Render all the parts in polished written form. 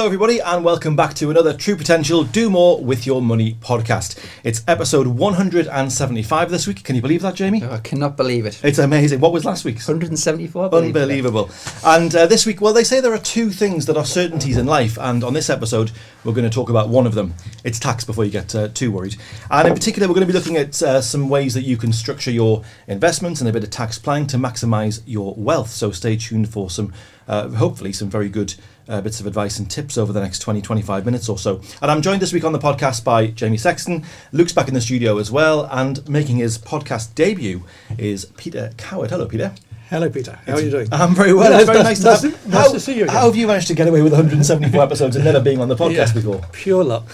Hello everybody and welcome back to another True Potential Do More With Your Money podcast. It's episode 175 this week. Can you believe that, Jamie? I cannot believe it. It's amazing. What was last week's? 174. Unbelievable. And this week, well, they say there are two things that are certainties in life, and on this episode we're going to talk about one of them. It's tax, before you get too worried. And in particular, we're going to be looking at some ways that you can structure your investments and a bit of tax planning to maximise your wealth. So stay tuned for some, hopefully, some very good bits of advice and tips over the next 20-25 minutes or so. And I'm joined this week on the podcast by Jamie Sexton. Luke's back in the studio as well, and making his podcast debut is Peter Coward. Hello, Peter. Hello, Peter. How are you doing? I'm very well. It's very nice to see you again. How have you managed to get away with 174 episodes and never being on the podcast before? Pure luck.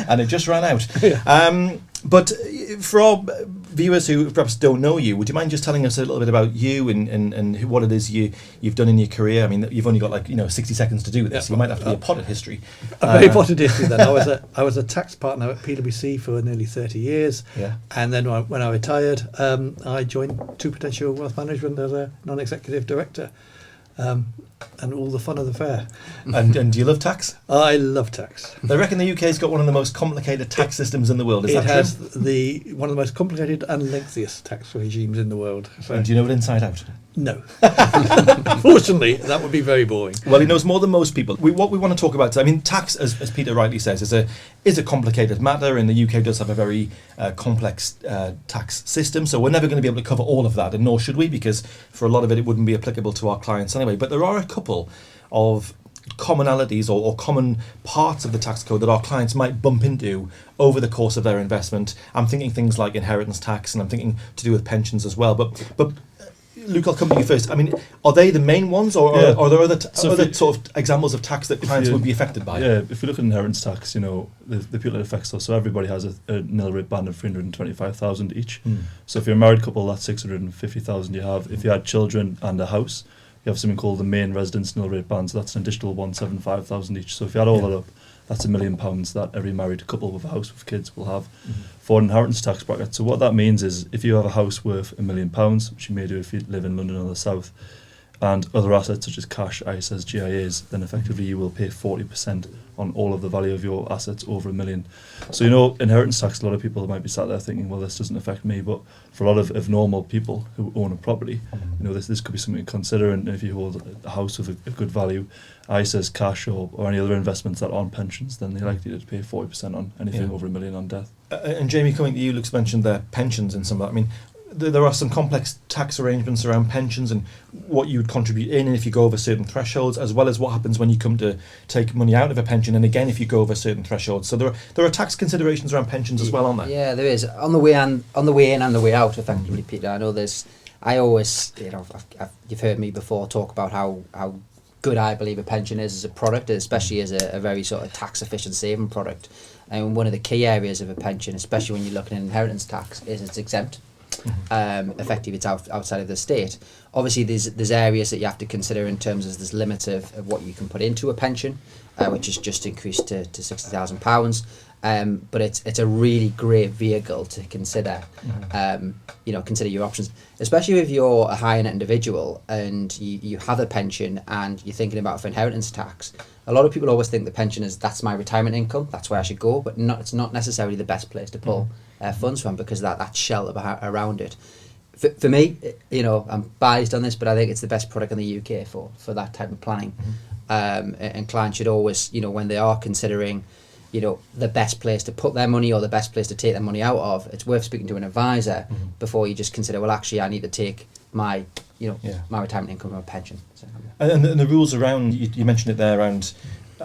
And it just ran out. Yeah. But for our viewers who perhaps don't know you, would you mind just telling us a little bit about you and what it is you've done in your career? I mean, you've only got 60 seconds to do this. Yeah. You might have to be a potted history. A very potted history then. I was a tax partner at PwC for nearly 30 years. Yeah. And then when I retired, I joined True Potential Wealth Management as a non-executive director. And all the fun of the fair. And do you love tax? I love tax. They reckon the UK's got one of the most complicated tax systems in the world. Is that true? It has one of the most complicated and lengthiest tax regimes in the world. So. And do you know it inside out? No. Fortunately, that would be very boring. Well, he knows more than most people. What we want to talk about, I mean, tax, as Peter rightly says, is a complicated matter, and the UK does have a very complex tax system, so we're never going to be able to cover all of that, and nor should we, because for a lot of it wouldn't be applicable to our clients anyway. But there are a couple of commonalities or common parts of the tax code that our clients might bump into over the course of their investment. I'm thinking things like inheritance tax, and I'm thinking to do with pensions as well. But Luke, I'll come to you first. I mean, are they the main ones, or are there other sort of examples of tax that clients would be affected by? Yeah, if you look at inheritance tax, the people it affects us. So everybody has a nil rate band of 325,000 each. So if you're a married couple, that's 650,000 you have. If you had children and a house, you have something called the main residence nil rate band. So that's an additional 175,000 each. So if you add all that up, that's £1 million that every married couple with a house with kids will have for an inheritance tax bracket. So what that means is if you have a house worth £1 million, which you may do if you live in London or the south, and other assets such as cash, ISAs, GIAs, then effectively you will pay 40% on all of the value of your assets over £1 million. So inheritance tax, a lot of people might be sat there thinking, well, this doesn't affect me, but for a lot of normal people who own a property, this could be something to consider. And if you hold a house with a good value, ISAs, cash, or any other investments that aren't pensions, then they're likely to pay 40% on anything over £1 million on death. And Jamie, coming to you, Luke's mentioned their pensions and some of that. I mean, there are some complex tax arrangements around pensions and what you would contribute in, and if you go over certain thresholds, as well as what happens when you come to take money out of a pension, and again if you go over certain thresholds. So there are tax considerations around pensions as well, aren't there? Yeah, there is. On the way in and the way out, effectively, Peter. I know I always, you've heard me before talk about how good I believe a pension is as a product, especially as a very sort of tax efficient saving product. And one of the key areas of a pension, especially when you're looking at inheritance tax, is it's exempt. Effectively, it's outside of the state. Obviously, there's areas that you have to consider in terms of there's limits of what you can put into a pension, which is just increased to £60,000. But it's a really great vehicle to consider. Consider your options, especially if you're a higher net individual and you have a pension and you're thinking about for inheritance tax. A lot of people always think the pension is that's my retirement income, that's where I should go, but it's not necessarily the best place to pull funds from, because that shelter around it. For me, I'm biased on this, but I think it's the best product in the UK for that type of planning. And clients should always, when they are considering, the best place to put their money or the best place to take their money out of, it's worth speaking to an advisor before you just consider, well, actually, I need to take my my retirement income from a pension. So, and the rules around, you mentioned it there, around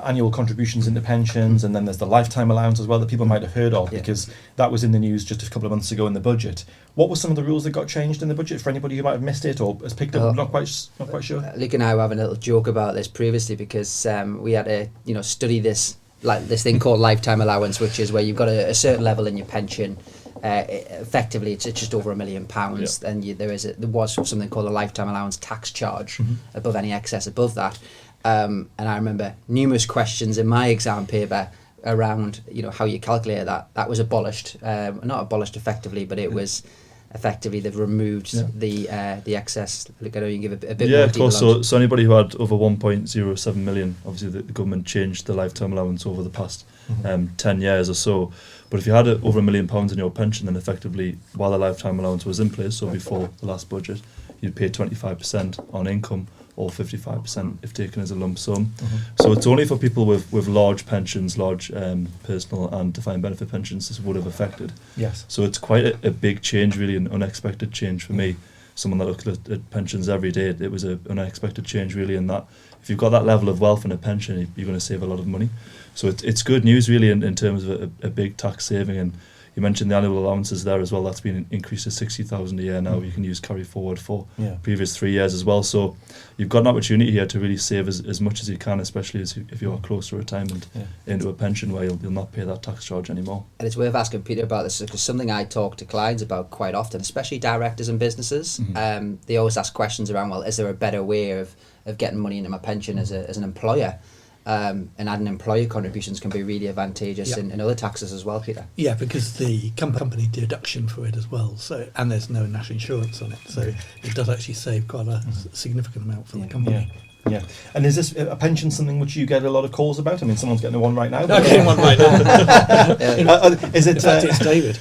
annual contributions into pensions, and then there's the lifetime allowance as well that people might have heard of, because that was in the news just a couple of months ago in the budget. What were some of the rules that got changed in the budget for anybody who might have missed it or has picked up? Not quite sure. Luke and I were having a little joke about this previously, because we had to study this thing called lifetime allowance, which is where you've got a certain level in your pension. Effectively, it's just over £1 million, and there was something called a lifetime allowance tax charge above any excess above that. And I remember numerous questions in my exam paper around how you calculate that. That was abolished, not abolished effectively, but it was effectively they've removed the excess. Look, I know you can give a bit more Yeah, of detail course. on So anybody who had over 1.07 million, obviously the government changed the lifetime allowance over the past 10 years or so. But if you had over £1 million in your pension, then effectively, while the lifetime allowance was in place, so before the last budget, you'd pay 25% on income or 55% if taken as a lump sum. So it's only for people with large pensions, large personal and defined benefit pensions this would have affected. Yes. So it's quite a big change, really, an unexpected change for me. Someone that looks at pensions every day, it was an unexpected change, really, in that if you've got that level of wealth in a pension, you're going to save a lot of money. So it's good news, really, in terms of a big tax saving. And you mentioned the annual allowances there as well. That's been increased to 60,000 a year now. You can use carry forward for previous 3 years as well. So you've got an opportunity here to really save as much as you can, especially if you are close to retirement into a pension where you'll not pay that tax charge anymore. And it's worth asking Peter about this because something I talk to clients about quite often, especially directors and businesses. They always ask questions around, well, is there a better way of getting money into my pension as an employer? And adding employer contributions can be really advantageous in other taxes as well, Peter. Yeah, because the company deduction for it as well, so and there's no national insurance on it, so it does actually save quite a significant amount for the company. Yeah. And is this a pension something which you get a lot of calls about? I mean, someone's getting one right now. I'm getting one right now. Is it? In fact, it's David.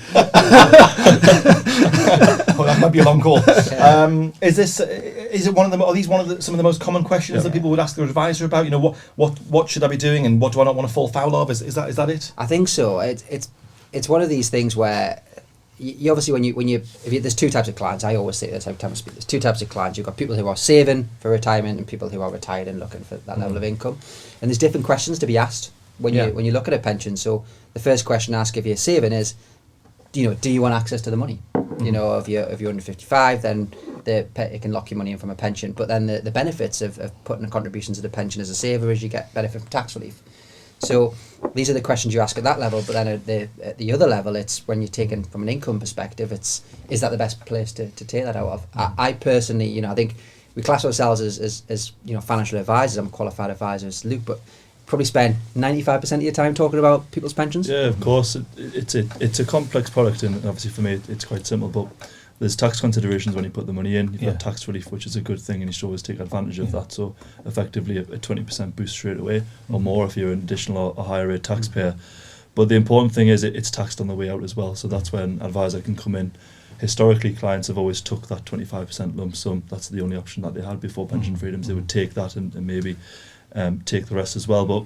Well, that might be a long call. Is it one of them? Are these some of the most common questions that people would ask their advisor about? You know, what should I be doing, and what do I not want to fall foul of? Is that it? I think so. It's one of these things where you obviously there's two types of clients. I always say this every time I speak. There's two types of clients. You've got people who are saving for retirement and people who are retired and looking for that level of income. And there's different questions to be asked when you look at a pension. So the first question to ask if you're saving is, do you want access to the money? You know, if you're under 55, then it can lock your money in from a pension. But then the benefits of putting a contribution to the pension as a saver is you get benefit from tax relief. So these are the questions you ask at that level. But then at the other level, it's when you're taking from an income perspective, is that the best place to take that out of? I personally, I think we class ourselves as financial advisors. I'm a qualified advisor, as Luke, but probably spend 95% of your time talking about people's pensions. Yeah, of course. It's a complex product, and obviously for me it's quite simple, but there's tax considerations when you put the money in. You've got tax relief, which is a good thing, and you should always take advantage of that. So effectively a 20% boost straight away, or more if you're an additional or higher rate taxpayer. But the important thing is it's taxed on the way out as well. So that's when an advisor can come in. Historically, clients have always took that 25% lump sum. That's the only option that they had before pension freedoms. They would take that and maybe take the rest as well, but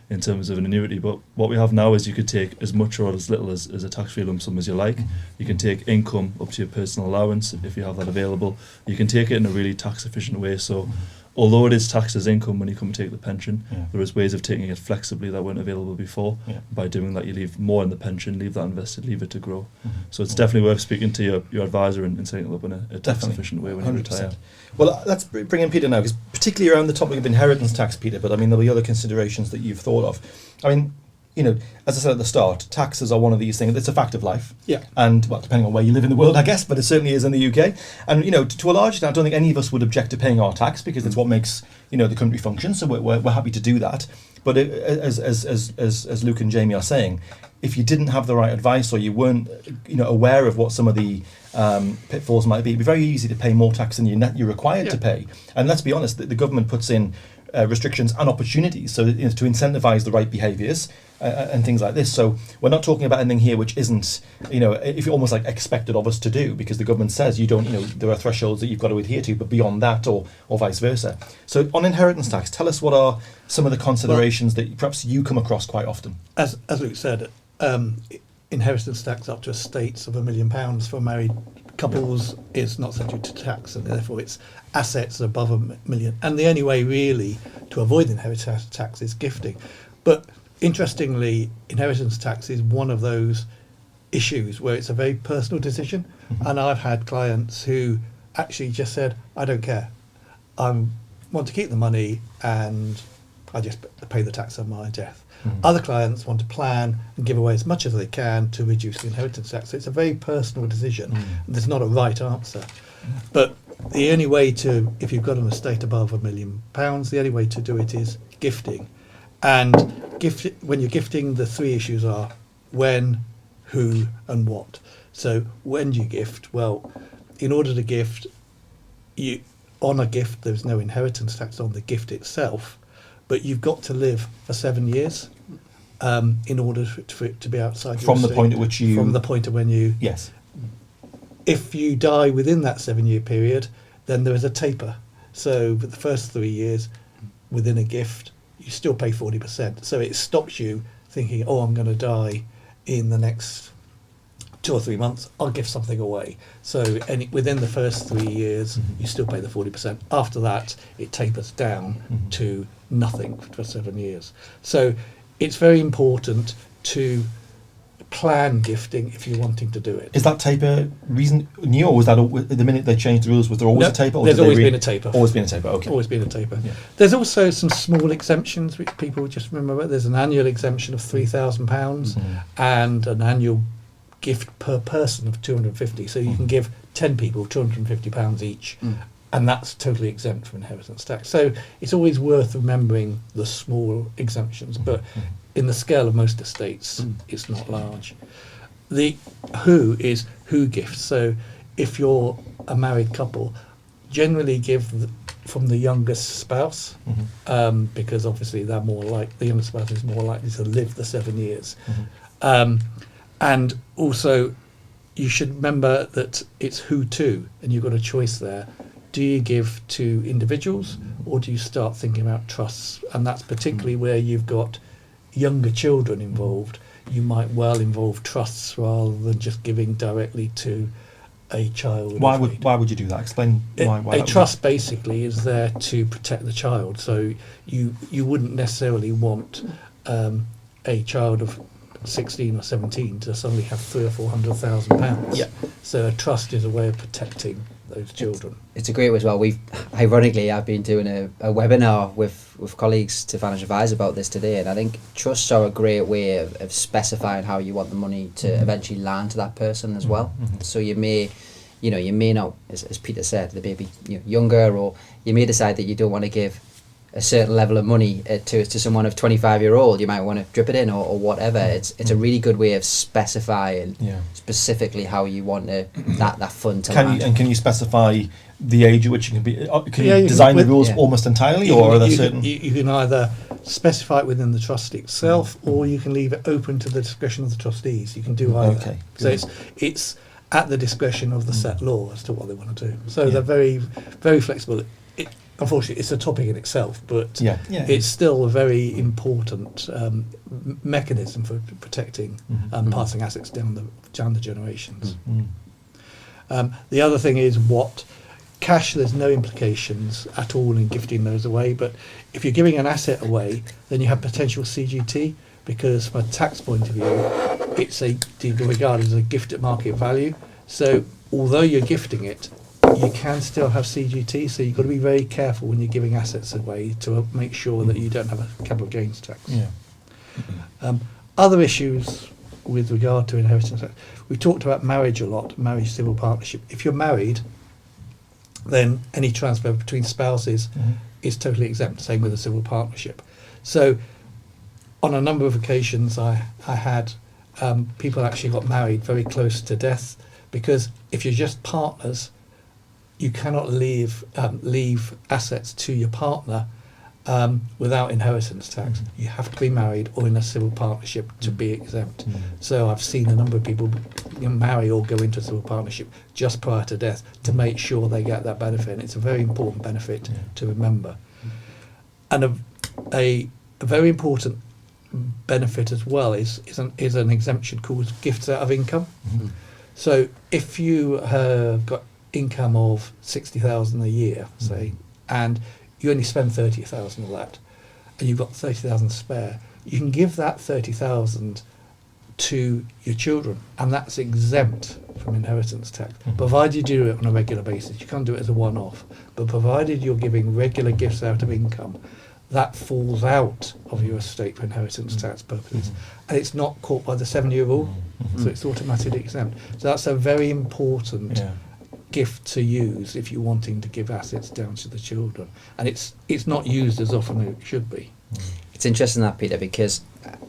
in terms of an annuity. But what we have now is you could take as much or as little as a tax-free lump sum as you like. You can take income up to your personal allowance if you have that available. You can take it in a really tax-efficient way. So although it is taxed as income when you come and take the pension, there is ways of taking it flexibly that weren't available before. By doing that, you leave more in the pension, leave that invested, leave it to grow. So it's definitely worth speaking to your advisor and setting it up in a tax-efficient way when you retire. Well, let's bring in Peter now, because particularly around the topic of inheritance tax, Peter, but I mean, there'll be other considerations that you've thought of. I mean, as I said at the start, taxes are one of these things. It's a fact of life. Yeah. And, well, depending on where you live in the world, I guess, but it certainly is in the UK. And, to a large extent, I don't think any of us would object to paying our tax because it's what makes, the country function. So we're happy to do that. But as Luke and Jamie are saying, if you didn't have the right advice or you weren't, aware of what some of the pitfalls might be, it'd be very easy to pay more tax than you're required to pay. And let's be honest, the government puts in restrictions and opportunities so to incentivise the right behaviours and things like this. So we're not talking about anything here which isn't, if you're almost like expected of us to do, because the government says you don't, there are thresholds that you've got to adhere to, but beyond that or vice versa. So on inheritance tax, tell us what are some of the considerations that perhaps you come across quite often. As Luke said, inheritance tax up to estates of £1 million for married couples is not subject to tax, and therefore it's assets above £1 million. And the only way really to avoid inheritance tax is gifting. But interestingly, inheritance tax is one of those issues where it's a very personal decision. And I've had clients who actually just said, I don't care. I want to keep the money and I just pay the tax on my death. Other clients want to plan and give away as much as they can to reduce the inheritance tax. So it's a very personal decision. There's not a right answer. But the only way to, if you've got an estate above £1 million, the only way to do it is gifting. And when you're gifting, the three issues are when, who, and what. So when do you gift? Well, in order to gift, on a gift, there's no inheritance tax on the gift itself, but you've got to live for 7 years in order for it to be outside your From the estate. point at which you... From the point of when you... Yes. If you die within that 7-year period, then there is a taper. So for the first 3 years, within a gift, you still pay 40%. So it stops you thinking, oh, I'm going to die in the next 2 or 3 months, I'll give something away. So within the first 3 years, you still pay the 40%. After that, it tapers down to nothing for 7 years. So it's very important to plan gifting if you're wanting to do it. Is that taper reason new, or was that the minute they changed the rules? Was there always a taper? Or There's always been a taper. Always been a taper. Okay. Always been a taper. Yeah. There's also some small exemptions which people just remember. There's an annual exemption of £3,000 and an annual gift per person of 250. So you can give 10 people £250 each, and that's totally exempt from inheritance tax. So it's always worth remembering the small exemptions, but in the scale of most estates, it's not large. The who is who gifts. So if you're a married couple, generally give from the youngest spouse, because obviously the youngest spouse is more likely to live the 7 years. And also, you should remember that it's who to, and you've got a choice there. Do you give to individuals, or do you start thinking about trusts? And that's particularly where you've got younger children involved. You might well involve trusts rather than just giving directly to a child. Why would you do that? Explain why. A trust basically is there to protect the child. So you wouldn't necessarily want a child of 16 or 17 to suddenly have £300,000 or £400,000. Yeah. So a trust is a way of protecting those children. It's a great way as well. I've been doing a webinar with colleagues to financial advise about this today, and I think trusts are a great way of specifying how you want the money to eventually land to that person as well. So you may not, as Peter said, they may be younger, or you may decide that you don't want to give a certain level of money to someone of 25-year-old. You might want to drip it in or whatever. It's a really good way of specifying specifically how you want that fund to land. Can you specify the age at which you can be? Can you design the rules almost entirely, or are there certain? You can either specify it within the trust itself, or you can leave it open to the discretion of the trustees. You can do either. Okay. So it's at the discretion of the set law as to what they want to do. So they're very, very flexible. Unfortunately, it's a topic in itself, but it's still a very important mechanism for protecting and passing assets down the generations. The other thing is cash. There's no implications at all in gifting those away, but if you're giving an asset away, then you have potential CGT, because from a tax point of view, it's regarded as a gift at market value. So although you're gifting it, you can still have CGT, so you've got to be very careful when you're giving assets away to make sure that you don't have a capital gains tax. Other issues with regard to inheritance tax, we've talked about marriage a lot, marriage civil partnership. If you're married, then any transfer between spouses is totally exempt, same with a civil partnership. So on a number of occasions I had people actually got married very close to death, because if you're just partners, you cannot leave assets to your partner without inheritance tax. You have to be married or in a civil partnership to be exempt. So I've seen a number of people marry or go into a civil partnership just prior to death to make sure they get that benefit. And it's a very important benefit to remember. And a very important benefit as well is an exemption called gifts out of income. So if you have got income of 60,000 a year, say, and you only spend 30,000 of that, and you've got 30,000 spare, you can give that 30,000 to your children, and that's exempt from inheritance tax, provided you do it on a regular basis. You can't do it as a one-off, but provided you're giving regular gifts out of income, that falls out of your estate for inheritance tax purposes, and it's not caught by the 7-year rule, so it's automatically exempt. So that's a very important gift to use if you're wanting to give assets down to the children, and it's not used as often as it should be. It's interesting that, Peter, because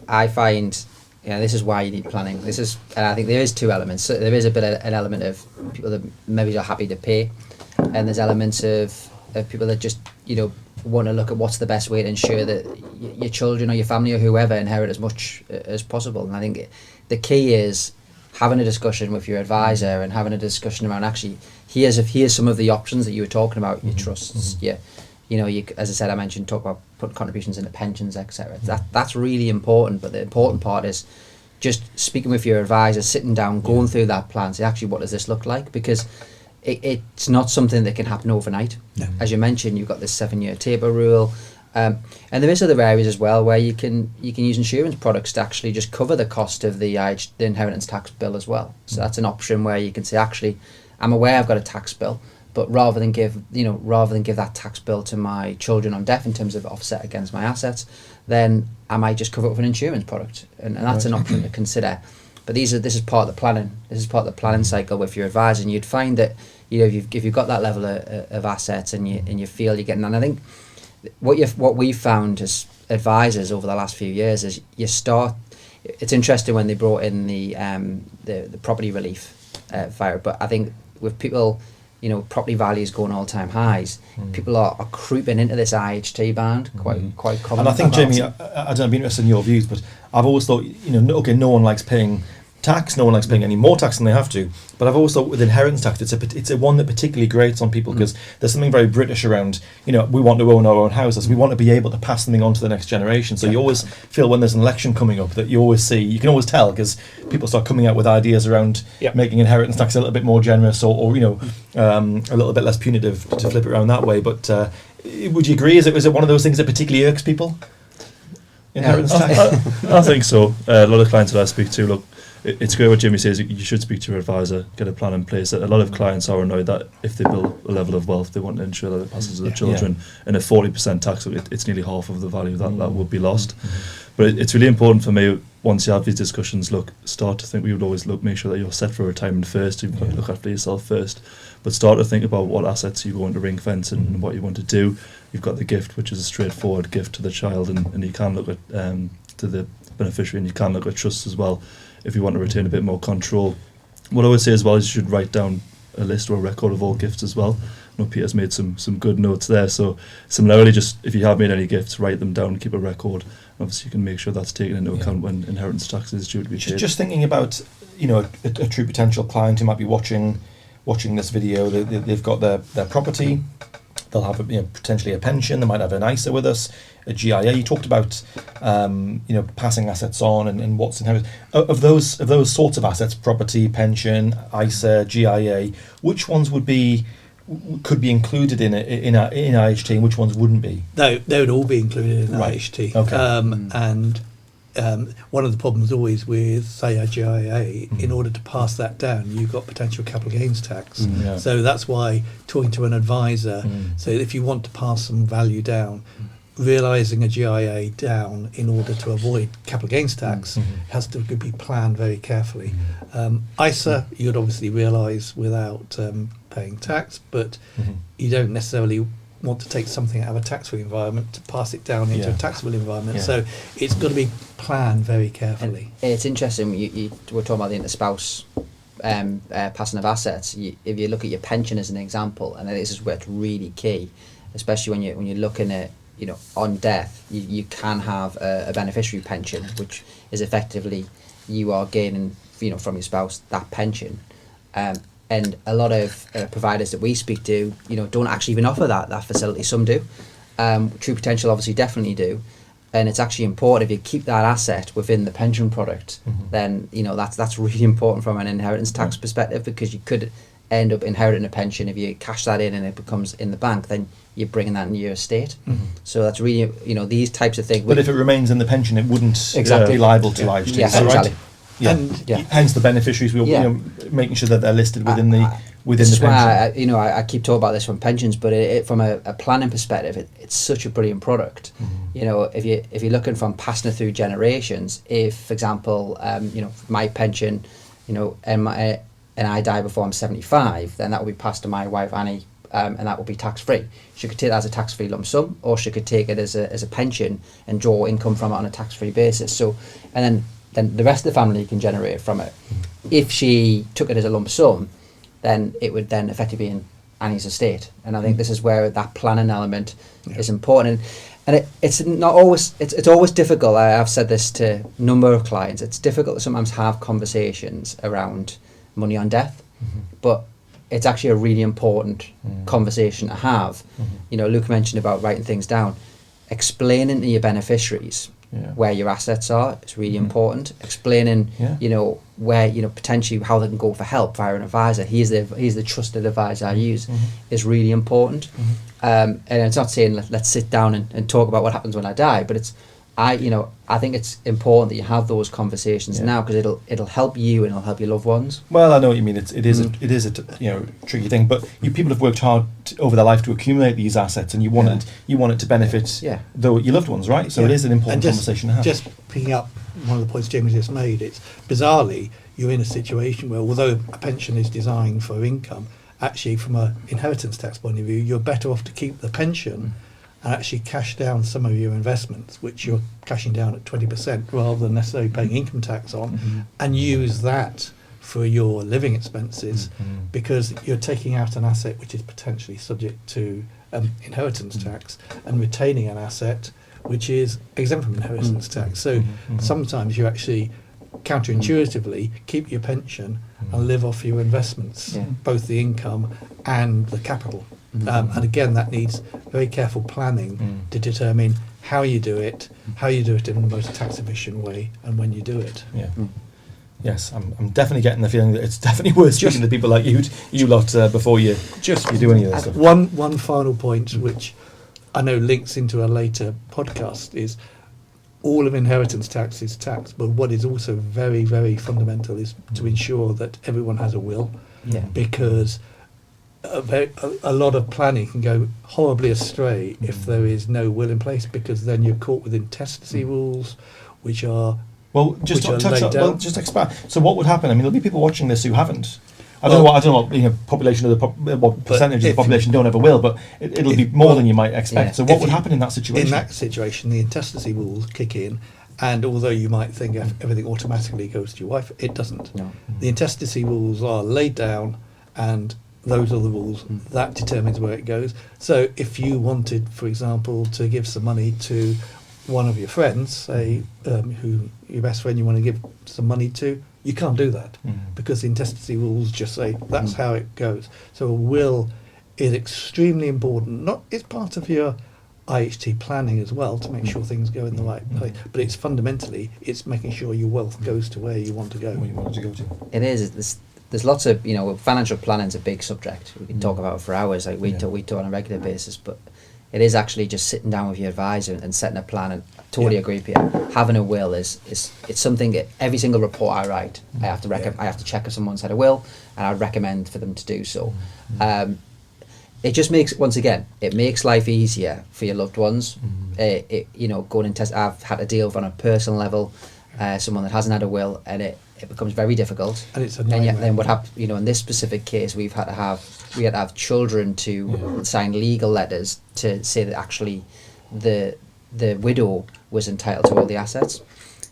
I find Yeah, this is why you need planning. This is, and I think there is two elements. So there is a bit of an element of people that maybe are happy to pay, and there's elements of people that just want to look at what's the best way to ensure that your children or your family or whoever inherit as much as possible. And I think the key is having a discussion with your advisor and having a discussion around actually here's some of the options that you were talking about, your trusts, you as I said, I mentioned talk about putting contributions into pensions, etc. That's really important, but the important part is just speaking with your advisor, sitting down, going through that plan, say actually what does this look like, because it's not something that can happen overnight. As you mentioned, you've got this 7-year taper rule, and there is other areas as well where you can use insurance products to actually just cover the cost of the inheritance tax bill as well. So that's an option where you can say actually I'm aware I've got a tax bill, but rather than give that tax bill to my children on death in terms of offset against my assets, then I might just cover it with an insurance product, and that's an option to consider. But this is part of the planning. This is part of the planning cycle with your advisor, and you'd find that if you've got that level of assets and you feel you're getting, and I think what we've found as advisors over the last few years is it's interesting when they brought in the property relief via, but I think with people, property values going all-time highs, people are creeping into this IHT band quite common. And I think, Jamie, I don't know, I'd be interested in your views, but I've always thought, no one likes paying tax, no one likes paying any more tax than they have to, but I've always thought with inheritance tax, it's a one that particularly grates on people, because there's something very British around, we want to own our own houses, we want to be able to pass something on to the next generation, so you always feel when there's an election coming up that you can always tell, because people start coming out with ideas around making inheritance tax a little bit more generous, or a little bit less punitive, to flip it around that way. But would you agree, is it one of those things that particularly irks people, inheritance tax? I think so. A lot of clients that I speak to, look, it's great what Jimmy says, you should speak to your advisor, get a plan in place. A lot of clients are annoyed that if they build a level of wealth, they want to ensure that it passes to their children. And a 40% tax, it's nearly half of the value that would be lost. But it's really important for me, once you have these discussions, start to think, we would always make sure that you're set for retirement first, you've got to look after yourself first, but start to think about what assets you want to ring fence and what you want to do. You've got the gift, which is a straightforward gift to the child, and you can look at to the beneficiary, and you can look at trusts as well if you want to retain a bit more control. What I would say as well is you should write down a list or a record of all gifts as well. I know Peter's made some good notes there, so similarly, just if you have made any gifts, write them down, keep a record. Obviously you can make sure that's taken into account when inheritance tax is due to be paid. Just thinking about a true potential client who might be watching this video, they've got their property, they'll have potentially a pension, they might have an ISA with us, a GIA. You talked about passing assets on and what's inherited. Of those sorts of assets, property, pension, ISA, GIA, which ones could be included in IHT and which ones wouldn't be? They would all be included in IHT. Okay. And one of the problems always with, say, a GIA, in order to pass that down, you've got potential capital gains tax. So that's why talking to an advisor, so if you want to pass some value down, realising a GIA down in order to avoid capital gains tax has to be planned very carefully. ISA, you'd obviously realise without paying tax, but you don't necessarily want to take something out of a tax-free environment to pass it down into a taxable environment. So it's got to be planned very carefully. And it's interesting, you were talking about the interspouse passing of assets. If you look at your pension as an example, and this is where it's really key, especially when you're looking at on death, you can have a beneficiary pension, which is effectively you are gaining from your spouse that pension. And a lot of providers that we speak to, don't actually even offer that facility. Some do. True Potential obviously definitely do. And it's actually important if you keep that asset within the pension product, then that's really important from an inheritance tax perspective, because you could end up inheriting a pension. If you cash that in and it becomes in the bank, then you're bringing that into your estate. So that's really these types of things. But if it remains in the pension, it wouldn't be liable to IHT. Yeah, exactly. Right? Hence the beneficiaries, making sure that they're listed within the pension. I keep talking about this from pensions, but from a planning perspective, it's such a brilliant product. If you're looking from passing it through generations, if, for example, my pension, and I die before I'm 75, then that will be passed to my wife Annie, and that will be tax free. She could take that as a tax free lump sum, or she could take it as a pension and draw income from it on a tax free basis. So, and then then the rest of the family can generate from it. If she took it as a lump sum, then it would then effectively be in Annie's estate. And I think this is where that planning element is important. And it's not always, it's always difficult. I've said this to a number of clients. It's difficult to sometimes have conversations around money on death, but it's actually a really important conversation to have. You know, Luke mentioned about writing things down. Explaining to your beneficiaries where your assets are is really important. Explaining, you know, where, you know, potentially how they can go for help via an advisor. He's the trusted advisor I use is really important. And it's not saying let's sit down and talk about what happens when I die, but it's I think it's important that you have those conversations now, because it'll help you and it'll help your loved ones. Well, I know what you mean. It is a tricky thing, but people have worked hard over their life to accumulate these assets, and you want it to benefit your loved ones, right? So it is an important conversation to have. Just picking up one of the points Jamie just made, it's bizarrely you're in a situation where, although a pension is designed for income, actually from an inheritance tax point of view, you're better off to keep the pension and actually cash down some of your investments, which you're cashing down at 20% rather than necessarily paying income tax on, and use that for your living expenses, because you're taking out an asset which is potentially subject to inheritance tax and retaining an asset which is exempt from inheritance tax. So sometimes you actually counterintuitively keep your pension and live off your investments, both the income and the capital. And again, that needs very careful planning to determine how you do it in the most tax efficient way, and when you do it. Yes, I'm definitely getting the feeling that it's definitely worth speaking to people like you lot before you do any of this stuff. One final point, which I know links into a later podcast, is all of inheritance tax is taxed, but what is also very, very fundamental is to ensure that everyone has a will, because a lot of planning can go horribly astray if there is no will in place, because then you're caught with intestacy rules, which are just expand. So what would happen? I mean, there'll be people watching this who haven't. I don't know what population of what percentage of the population don't have a will, but it'll be more than you might expect. So what would happen in that situation? In that situation, the intestacy rules kick in, and although you might think everything automatically goes to your wife, it doesn't. No. The intestacy rules are laid down, and those are the rules that determines where it goes. So if you wanted, for example, to give some money to one of your friends, say who your best friend you want to give some money to, you can't do that because the intestacy rules just say that's how it goes. So a will is extremely important. It's part of your IHT planning as well to make sure things go in the right place. But it's fundamentally making sure your wealth goes to where you want to go. Where you want it to go to. It is. There's lots of, financial planning is a big subject. We can talk about it for hours, like we do on a regular basis, but it is actually just sitting down with your advisor and setting a plan. And I totally agree with you. Having a will it's something that every single report I write, I have to check if someone's had a will, and I recommend for them to do so. It just makes life easier for your loved ones. Going and test. I've had to deal with on a personal level, someone that hasn't had a will, and it becomes very difficult. And it's a nightmare. And then what happened? In this specific case, we had to have children to sign legal letters to say that actually the widow was entitled to all the assets.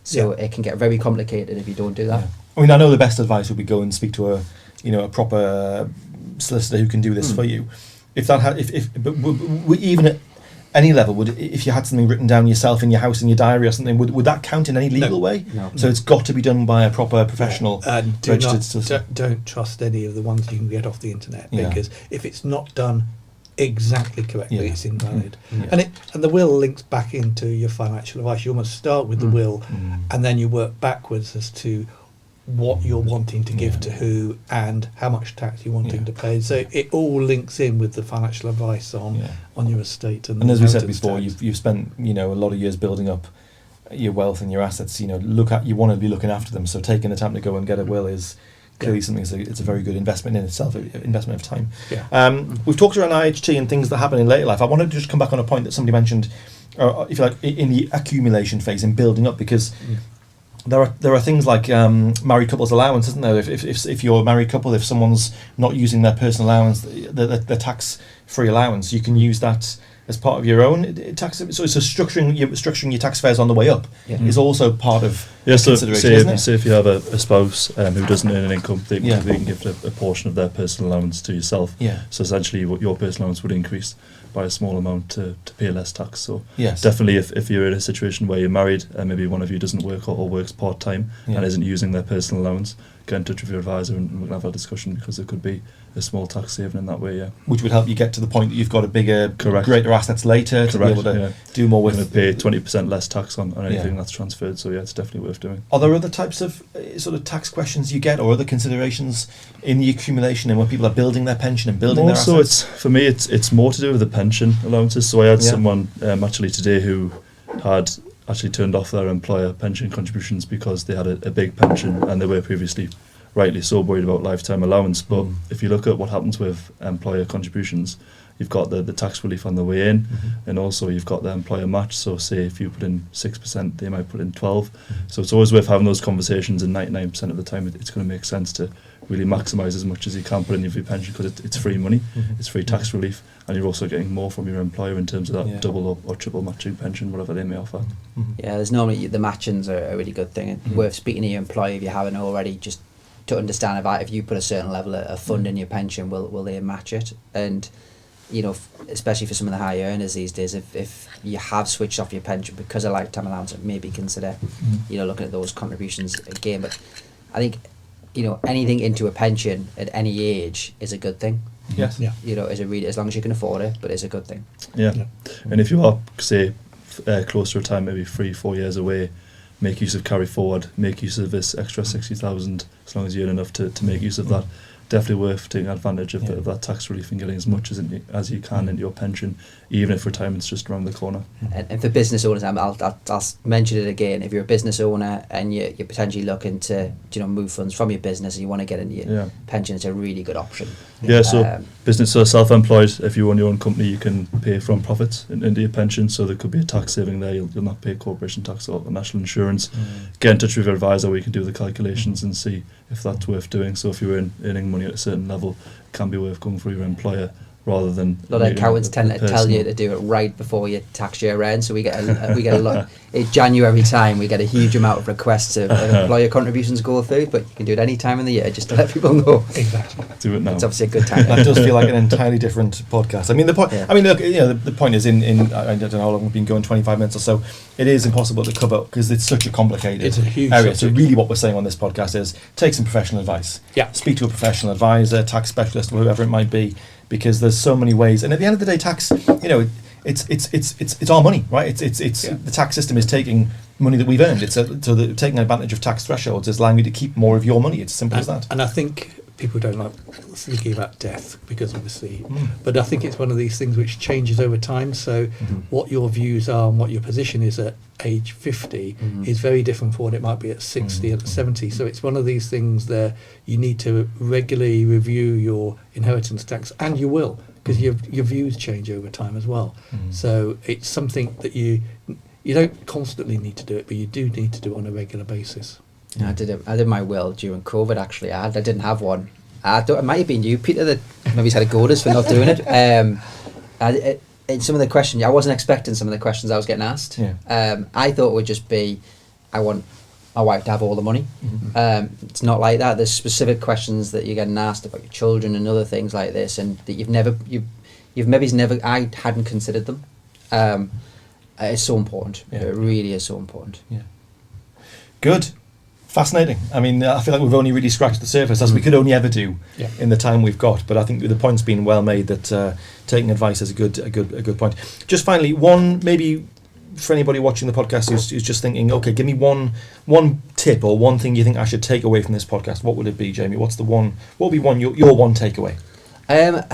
So it can get very complicated if you don't do that. I mean, I know the best advice would be go and speak to a proper solicitor who can do this for you. If that even at any level, if you had something written down yourself in your house in your diary or something, would that count in any legal way? No. So it's got to be done by a proper professional registered solicitor. Don't trust any of the ones you can get off the internet, because if it's not done exactly correctly, it's invalid. And the will links back into your financial advice. You almost start with the will, and then you work backwards as to what you're wanting to give to who and how much tax you're wanting to pay. So it all links in with the financial advice on your estate. And as we said before, you've spent a lot of years building up your wealth and your assets. You want to be looking after them. So taking the time to go and get a will is clearly something. It's a very good investment in itself, investment of time. We've talked around IHT and things that happen in later life. I wanted to just come back on a point that somebody mentioned, if you like, in the accumulation phase, in building up, because there are things like married couples allowance, isn't there? If you're a married couple, if someone's not using their personal allowance, the tax-free allowance, you can use that as part of your own tax. So structuring your tax affairs on the way up is also part of so consideration, isn't it? say if you have a spouse who doesn't earn an income, they can give a portion of their personal allowance to yourself. So essentially, your personal allowance would increase by a small amount to pay less tax. So definitely, if you're in a situation where you're married and maybe one of you doesn't work or works part time and isn't using their personal allowance, get in touch with your advisor and we can have a discussion, because there could be a small tax saving in that way. Which would help you get to the point that you've got a bigger, greater assets later to be able to do more with. You're going to pay 20% less tax on anything that's transferred. So it's definitely worth doing. Are there other types of sort of tax questions you get, or other considerations in the accumulation and when people are building their pension and building their assets? For me, it's more to do with the pension allowances. So I had someone actually today who had actually turned off their employer pension contributions because they had a big pension and they were previously rightly so worried about lifetime allowance. But if you look at what happens with employer contributions, you've got the tax relief on the way in, and also you've got the employer match. So say if you put in 6%, they might put in 12%. So it's always worth having those conversations, and 99% of the time it's going to make sense to really maximise as much as you can put in your pension, because it's free money, it's free tax relief, and you're also getting more from your employer in terms of that double or triple matching pension, whatever they may offer. Yeah, there's normally the matchings are a really good thing, and worth speaking to your employer if you haven't already, just to understand if you put a certain level of fund in your pension, will they match it? And you know, especially for some of the high earners these days, if you have switched off your pension because of lifetime allowance, maybe consider looking at those contributions again. But I think anything into a pension at any age is a good thing. Yes. Yeah. As long as you can afford it, but it's a good thing. Yeah. And if you are, say, close to retirement, maybe 3-4 years away, make use of carry forward, make use of this extra 60,000 as long as you earn enough to make use of that. Definitely worth taking advantage of that tax relief and getting as much as you can into your pension, even if retirement's just around the corner. And for business owners, I'll mention it again. If you're a business owner and you're potentially looking to move funds from your business and you want to get into your pension, it's a really good option. Yeah, so business or self-employed, if you own your own company, you can pay from profits into your pension, so there could be a tax saving there. You'll not pay corporation tax or national insurance. Get in touch with your advisor where you can do the calculations and see if that's worth doing. So if you're earning money at a certain level, it can be worth going for your employer rather than... A lot of accountants tend to tell you to do it right before your tax year end, so we get a lot. In January time, we get a huge amount of requests of employer contributions go through, but you can do it any time in the year, just to let people know. Exactly. Do it now. It's obviously a good time. That does feel like an entirely different podcast. I mean, the point. Yeah. I mean, look, the point is in I don't know how long we've been going, 25 minutes or so. It is impossible to cover because it's such a complicated it's a huge area. subject. So really, what we're saying on this podcast is take some professional advice. Yeah. Speak to a professional advisor, tax specialist, whoever it might be, because there's so many ways. And at the end of the day, tax, it's our money, right? It's the tax system is taking money that we've earned. Taking advantage of tax thresholds is allowing you to keep more of your money. It's as simple as that. And I think people don't like thinking about death because obviously, but I think it's one of these things which changes over time. So what your views are and what your position is at age 50 is very different from what it might be at 60 and 70. So it's one of these things that you need to regularly review your inheritance tax, and you will, because your views change over time as well. So it's something that you don't constantly need to do it, but you do need to do it on a regular basis. I did my will during COVID. Actually, I didn't have one. It might have been you, Peter, that maybe had a go at us for not doing it. In some of the questions, I wasn't expecting some of the questions I was getting asked. Yeah. I thought it would just be, I want my wife to have all the money. It's not like that. There's specific questions that you're getting asked about your children and other things like this, and that you've never. I hadn't considered them. It's so important. Yeah. It really is so important. Yeah. Good. Fascinating. I mean, I feel like we've only really scratched the surface, as we could only ever do in the time we've got. But I think the point's been well made that taking advice is a good point. Just finally, one maybe for anybody watching the podcast who's just thinking, okay, give me one tip or one thing you think I should take away from this podcast. What would it be, Jamie? What's the one? What would be your one takeaway? I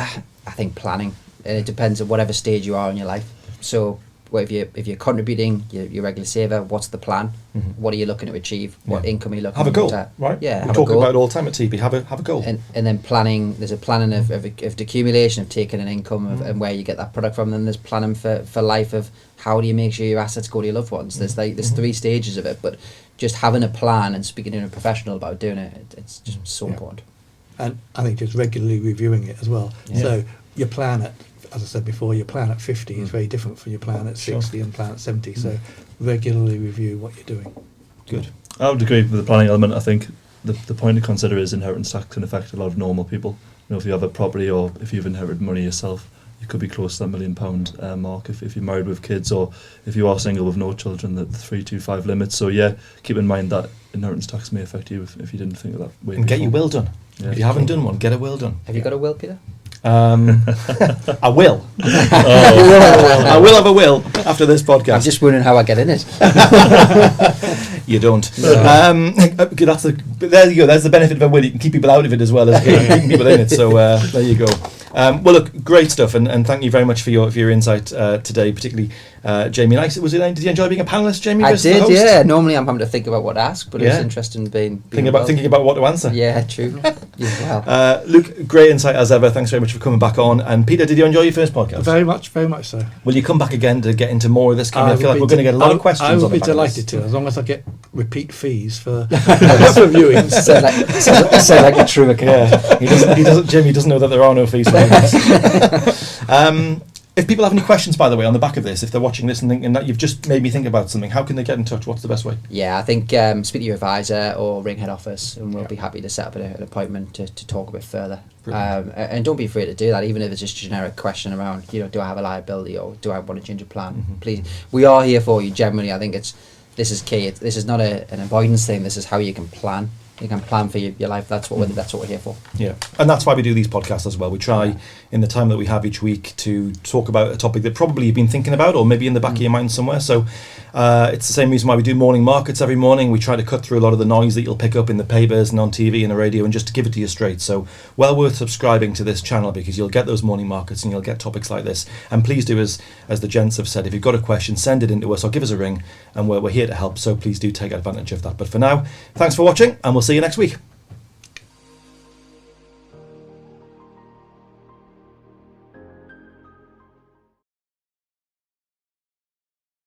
think planning. It depends on whatever stage you are in your life. So, if you're contributing, you're regular saver, what's the plan? What are you looking to achieve? What income are you looking have a goal, to, right? Yeah, we talk about it all the time at TP. Have a goal, and then planning. There's a planning of accumulation, of taking an income, and where you get that product from. Then there's planning for life, of how do you make sure your assets go to your loved ones. There's there's 3 stages of it, but just having a plan and speaking to a professional about doing it, it's just so important. And I think just regularly reviewing it as well. Yeah. So your plan at as I said before, your plan at 50 is very different from your plan at 60 and plan at 70. So regularly review what you're doing. Good. I would agree with the planning element. I think the point to consider is inheritance tax can affect a lot of normal people. You know, if you have a property or if you've inherited money yourself, you could be close to that £1 million mark if you're married with kids, or if you are single with no children, the 325 limit. So yeah, keep in mind that inheritance tax may affect you if you didn't think of that way. And get your will done. Yeah. If you haven't done one, get a will done. Have you got a will, Peter? I will. Oh. I will have a will after this podcast. I'm just wondering how I get in it. You don't. No. Okay, but there you go. That's the benefit of a will. You can keep people out of it as well as keeping people in it. So there you go. Well, look, great stuff, and thank you very much for your insight today, particularly Jamie. Nice. Did you enjoy being a panelist, Jamie? I versus the did, host? yeah. Normally, I'm having to think about what to ask, but it was Yeah. interesting being Thinking about what to answer. Yeah, true. Yeah, well. Luke, great insight as ever. Thanks very much for coming back on. And Peter, did you enjoy your first podcast? Very much so. Will you come back again to get into more of this? I feel like we're going to get a lot of questions. I on will the be back of delighted this. to, as long as I get repeat fees for viewings. Sound like a true account. Yeah, Jamie doesn't know that there are no fees for this. If people have any questions, by the way, on the back of this, if they're watching this and thinking that you've just made me think about something, how can they get in touch? What's the best way? Yeah, I think speak to your advisor or ring head office, and we'll be happy to set up an appointment to talk a bit further. And don't be afraid to do that, even if it's just a generic question around, do I have a liability or do I want to change a plan? Mm-hmm. Please, we are here for you. Generally, I think this is key. This is not an avoidance thing. This is how you can plan. You can plan for your life. That's what we're here for. Yeah, and that's why we do these podcasts as well. We try in the time that we have each week to talk about a topic that probably you've been thinking about, or maybe in the back of your mind somewhere. So it's the same reason why we do morning markets every morning. We try to cut through a lot of the noise that you'll pick up in the papers and on TV and the radio, and just to give it to you straight. So well worth subscribing to this channel, because you'll get those morning markets and you'll get topics like this. And please do, as the gents have said, if you've got a question, send it in to us or give us a ring, and we're here to help. So please do take advantage of that. But for now, thanks for watching, and we'll see you next week.